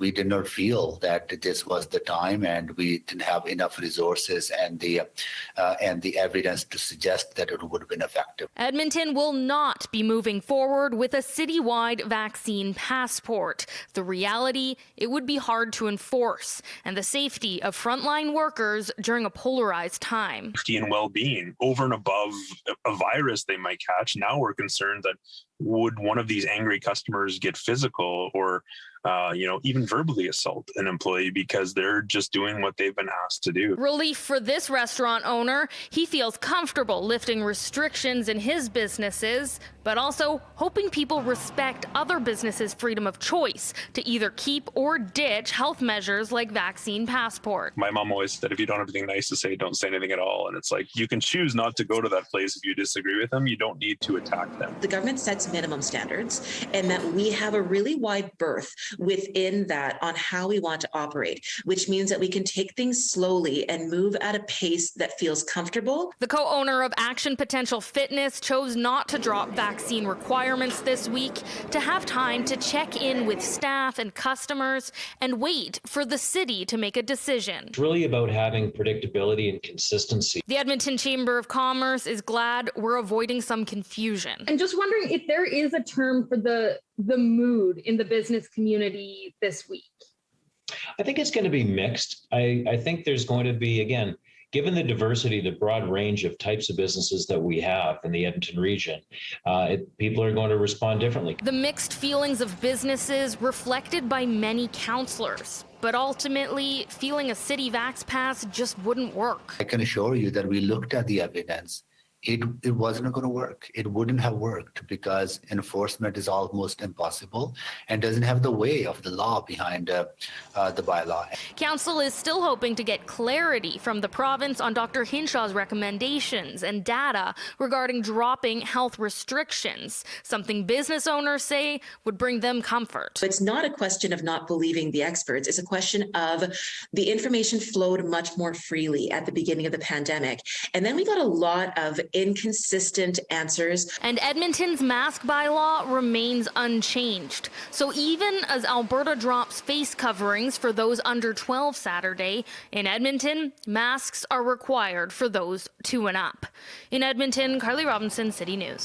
we did not feel that this was the time, and we didn't have enough resources and the evidence to suggest that it would have been effective. Edmonton will not be moving forward with a citywide vaccine passport. The reality, it would be hard to enforce, and the safety of frontline workers during a polarized time. Safety and well-being over and above a virus they might catch. Now we're concerned that would one of these angry customers get physical or even verbally assault an employee because they're just doing what they've been asked to do. Relief for this restaurant owner. He feels comfortable lifting restrictions in his businesses, but also hoping people respect other businesses' freedom of choice to either keep or ditch health measures like vaccine passport. My mom always said, if you don't have anything nice to say, don't say anything at all. And it's like, you can choose not to go to that place if you disagree with them. You don't need to attack them. The government sets minimum standards, and that we have a really wide berth within that on how we want to operate, which means that we can take things slowly and move at a pace that feels comfortable. The co-owner of Action Potential Fitness chose not to drop vaccine requirements this week to have time to check in with staff and customers and wait for the city to make a decision. It's really about having predictability and consistency. The Edmonton Chamber of Commerce is glad we're avoiding some confusion. And just wondering if there is a term for the mood in the business community this week. I think it's going to be mixed. I think there's going to be, again, given the diversity, the broad range of types of businesses that we have in the Edmonton region, people are going to respond differently. The mixed feelings of businesses reflected by many councillors, but ultimately feeling a city vax pass just wouldn't work. I can assure you that we looked at the evidence. It wasn't going to work. It wouldn't have worked because enforcement is almost impossible and doesn't have the way of the law behind the bylaw. Council is still hoping to get clarity from the province on Dr. Hinshaw's recommendations and data regarding dropping health restrictions, something business owners say would bring them comfort. It's not a question of not believing the experts. It's a question of the information flowed much more freely at the beginning of the pandemic. And then we got a lot of inconsistent answers. And Edmonton's mask bylaw remains unchanged. So even as Alberta drops face coverings for those under 12 Saturday, in Edmonton, masks are required for those 2 and up. In Edmonton, Carly Robinson, City News.